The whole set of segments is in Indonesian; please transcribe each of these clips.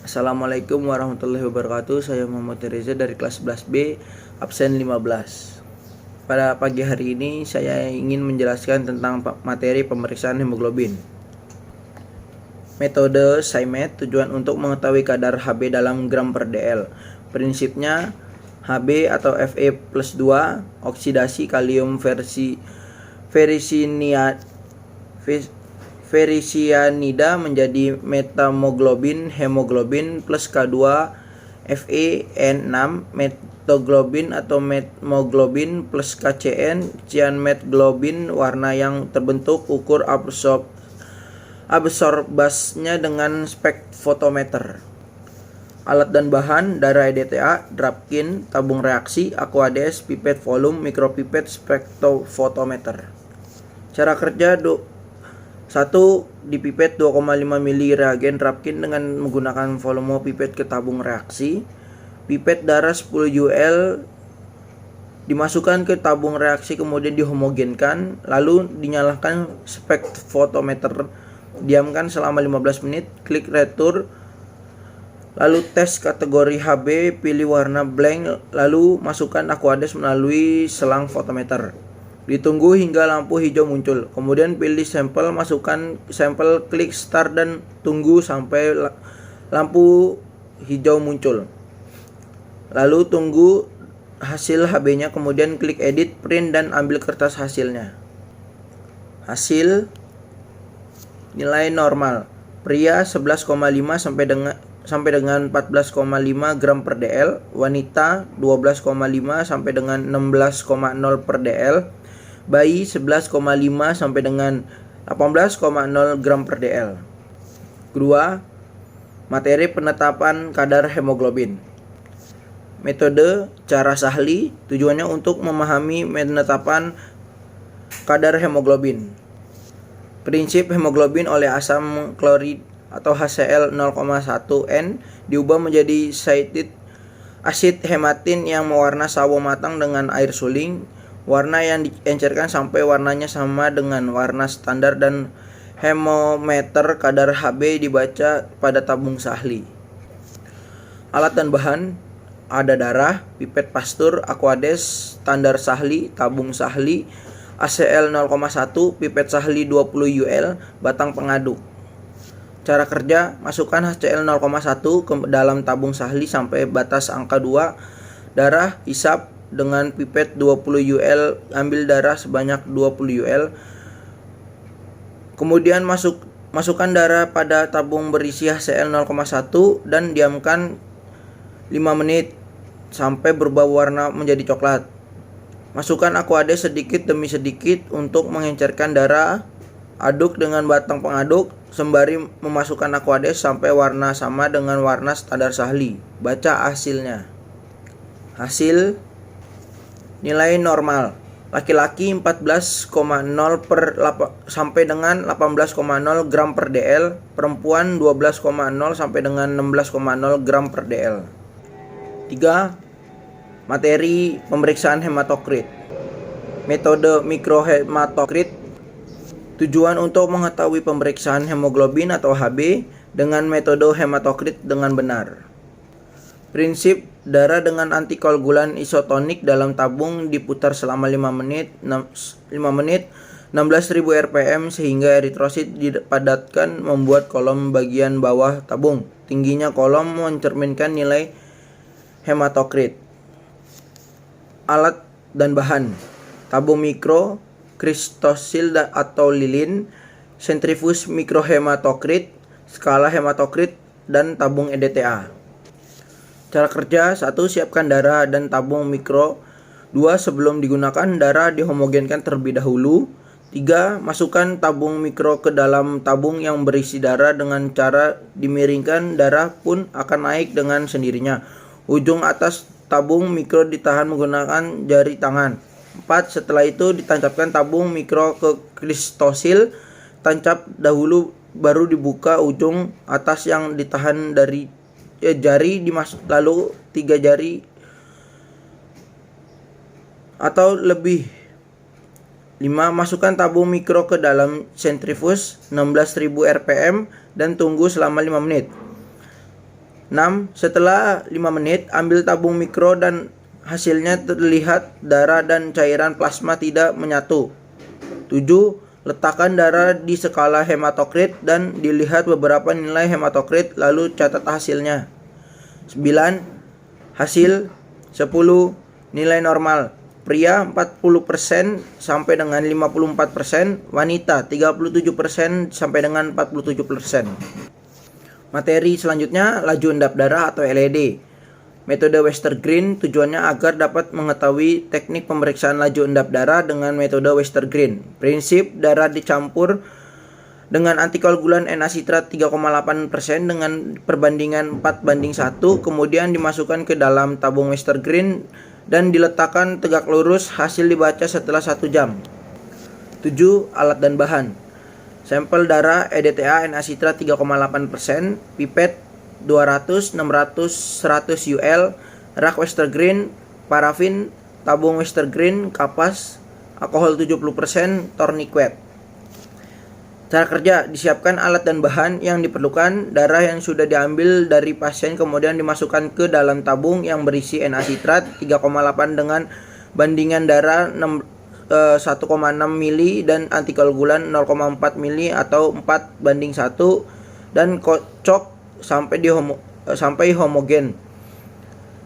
Assalamualaikum warahmatullahi wabarakatuh. Saya Muhammad Reza dari kelas 11B, absen 15. Pada pagi hari ini saya ingin menjelaskan tentang materi pemeriksaan hemoglobin. Metode SciMed tujuan untuk mengetahui kadar Hb dalam gram per dl. Prinsipnya Hb atau Fe+2 oksidasi kalium ferricyanida menjadi metamoglobin hemoglobin plus K2 FeN6 metoglobin atau metmoglobin plus KCN cyanmetglobin warna yang terbentuk ukur absorbasnya dengan spektrofotometer. Alat dan bahan: darah EDTA, Drapkin, tabung reaksi, Aquades, pipet volume, mikropipet, spektrofotometer. Cara kerja: 1. Dipipet 2,5 ml reagen Drapkin dengan menggunakan volume pipet ke tabung reaksi. Pipet darah 10 UL dimasukkan ke tabung reaksi kemudian dihomogenkan, lalu dinyalakan spektrofotometer. Diamkan selama 15 menit, klik return. Lalu tes kategori Hb, pilih warna blank, lalu masukkan Aquades melalui selang fotometer. Ditunggu hingga lampu hijau muncul. Kemudian pilih sampel, masukkan sampel, klik start dan tunggu sampai lampu hijau muncul. Lalu tunggu hasil Hb-nya, kemudian klik edit, print dan ambil kertas hasilnya. Hasil: nilai normal. Pria 11,5 sampai dengan 14,5 gram per dl, wanita 12,5 sampai dengan 16,0 per dl, bayi 11,5 sampai dengan 18,0 gram per dl. Kedua, materi penetapan kadar hemoglobin. Metode cara Sahli tujuannya untuk memahami penetapan kadar hemoglobin. Prinsip: hemoglobin oleh asam klorid atau HCl 0,1N diubah menjadi asid hematin yang mewarna sawo matang dengan air suling. Warna yang diencerkan sampai warnanya sama dengan warna standar dan hemometer kadar Hb dibaca pada tabung Sahli. Alat dan bahan: ada darah, pipet Pasteur, Aquades, standar Sahli, tabung Sahli, HCl 0,1, pipet Sahli 20 UL, batang pengaduk. Cara kerja: masukkan HCl 0,1 ke dalam tabung Sahli sampai batas angka 2. Darah, hisap dengan pipet 20 UL, ambil darah sebanyak 20 UL. Kemudian masukkan darah pada tabung berisi HCl 0,1 dan diamkan 5 menit sampai berubah warna menjadi coklat. Masukkan Aquades sedikit demi sedikit untuk mengencerkan darah. Aduk dengan batang pengaduk sembari memasukkan Aquades sampai warna sama dengan warna standar Sahli. Baca hasilnya. Hasil: nilai normal. Laki-laki 14,0 sampai dengan 18,0 gram per dl, perempuan 12,0 sampai dengan 16,0 gram per dl. 3. Materi pemeriksaan hematokrit. Metode mikrohematokrit tujuan untuk mengetahui pemeriksaan hemoglobin atau Hb dengan metode hematokrit dengan benar. Prinsip: darah dengan antikoagulan isotonik dalam tabung diputar selama 5 menit 16.000 rpm sehingga eritrosit dipadatkan membuat kolom bagian bawah tabung. Tingginya kolom mencerminkan nilai hematokrit. Alat dan bahan: tabung mikro, kristosil atau lilin, sentrifuge mikrohematokrit, skala hematokrit, dan tabung EDTA. Cara kerja: 1. Siapkan darah dan tabung mikro. 2. Sebelum digunakan, darah dihomogenkan terlebih dahulu. 3. Masukkan tabung mikro ke dalam tabung yang berisi darah dengan cara dimiringkan, darah pun akan naik dengan sendirinya. Ujung atas tabung mikro ditahan menggunakan jari tangan. 4. Setelah itu ditancapkan tabung mikro ke kristosil. Tancap dahulu baru dibuka ujung atas yang ditahan dari jari lalu 3 jari atau lebih. 5. Masukkan tabung mikro ke dalam sentrifuge 16.000 rpm dan tunggu selama 5 menit. 6. Setelah 5 menit, ambil tabung mikro dan hasilnya terlihat darah dan cairan plasma tidak menyatu. 7. Letakkan darah di skala hematokrit dan dilihat beberapa nilai hematokrit, lalu catat hasilnya. 9. Hasil 10. Nilai normal. Pria 40% sampai dengan 54%, wanita 37% sampai dengan 47%. Materi selanjutnya, laju endap darah atau LED. Metode Westergren tujuannya agar dapat mengetahui teknik pemeriksaan laju endap darah dengan metode Westergren. Prinsip: darah dicampur dengan antikoagulan N-asitrat 3,8% dengan perbandingan 4:1, kemudian dimasukkan ke dalam tabung Westergren dan diletakkan tegak lurus. Hasil dibaca setelah 1 jam. 7. Alat dan bahan. Sampel darah EDTA N-asitrat 3,8%, pipet 200, 600, 100 UL, rak Westergren, parafin, tabung Westergren, kapas, alkohol 70%, tourniquet. Cara kerja: disiapkan alat dan bahan yang diperlukan. Darah yang sudah diambil dari pasien kemudian dimasukkan ke dalam tabung yang berisi N-asitrat 3,8 dengan bandingan darah 1,6 mili dan antikoagulan 0,4 mili atau 4:1 dan kocok sampai homogen.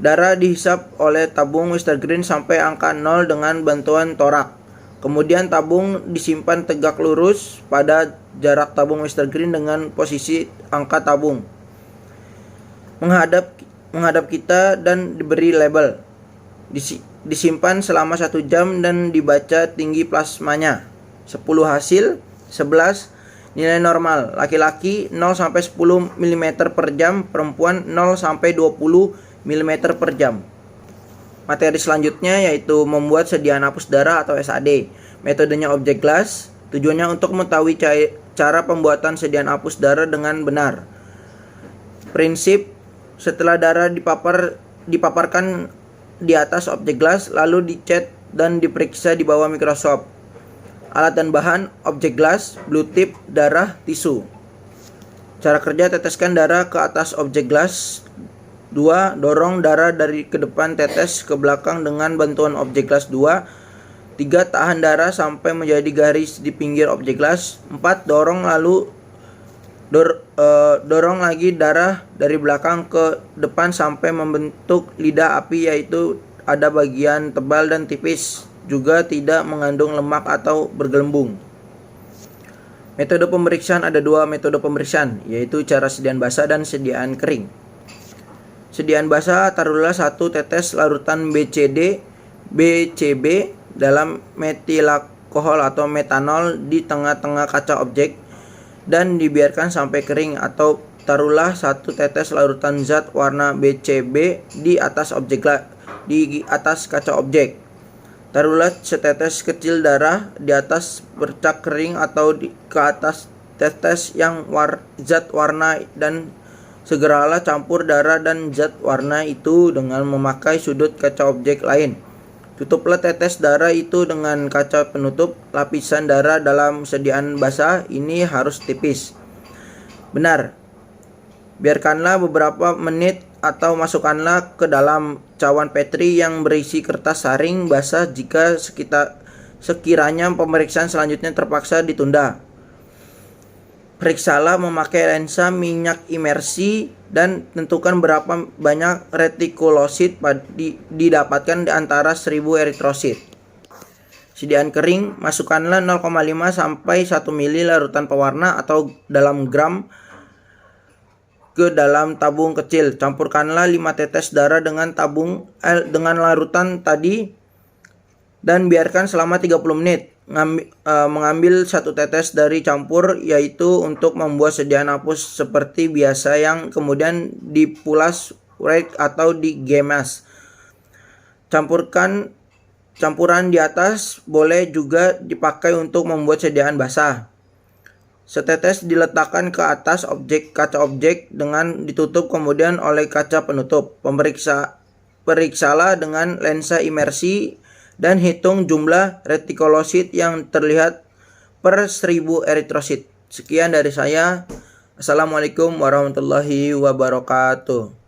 Darah dihisap oleh tabung Westergren sampai angka 0 dengan bantuan torak. Kemudian tabung disimpan tegak lurus pada jarak tabung Westergren dengan posisi angka tabung menghadap kita dan diberi label. Disimpan selama 1 jam dan dibaca tinggi plasmanya. 10 hasil. 11. Nilai normal. Laki-laki 0 sampai 10 mm per jam, perempuan 0 sampai 20 mm per jam. Materi selanjutnya yaitu membuat sediaan hapus darah atau SAD. Metodenya objek glass. Tujuannya untuk mengetahui cara pembuatan sediaan hapus darah dengan benar. Prinsip: setelah darah dipaparkan di atas objek glass, lalu dicat dan diperiksa di bawah mikroskop. Alat dan bahan: objek glass, blue tip, darah, tisu. Cara kerja: teteskan darah ke atas objek glass. 2. Dorong darah dari ke depan, tetes ke belakang dengan bantuan objek glass 2. 3. Tahan darah sampai menjadi garis di pinggir objek glass. 4. Dorong lagi darah dari belakang ke depan sampai membentuk lidah api, yaitu ada bagian tebal dan tipis, juga tidak mengandung lemak atau bergelembung. Metode pemeriksaan: ada 2 metode pemeriksaan, yaitu cara sediaan basah dan sediaan kering. Sediaan basah: taruhlah 1 tetes larutan BCB dalam metilalkohol atau metanol di tengah-tengah kaca objek dan dibiarkan sampai kering, atau taruhlah 1 tetes larutan zat warna BCB di atas kaca objek. Taruhlah setetes kecil darah di atas bercak kering atau ke atas tetes yang zat warna dan segeralah campur darah dan zat warna itu dengan memakai sudut kaca objek lain. Tutuplah tetes darah itu dengan kaca penutup. Lapisan darah dalam sediaan basah ini harus tipis. Benar. Biarkanlah beberapa menit atau masukkanlah ke dalam cawan Petri yang berisi kertas saring basah jika sekiranya pemeriksaan selanjutnya terpaksa ditunda. Periksalah memakai lensa minyak imersi dan tentukan berapa banyak retikulosit didapatkan di antara 1000 eritrosit. Sediaan kering: masukkanlah 0,5 sampai 1 mili larutan pewarna atau dalam gram ke dalam tabung kecil. Campurkanlah 5 tetes darah dengan larutan tadi dan biarkan selama 30 menit. Mengambil 1 tetes dari campur, yaitu untuk membuat sediaan hapus seperti biasa, yang kemudian dipulas atau digemas. Campuran di atas boleh juga dipakai untuk membuat sediaan basah. Setetes diletakkan ke atas kaca objek dengan ditutup kemudian oleh kaca penutup. Periksalah dengan lensa imersi dan hitung jumlah retikulosit yang terlihat per 1000 eritrosit. Sekian dari saya. Assalamualaikum warahmatullahi wabarakatuh.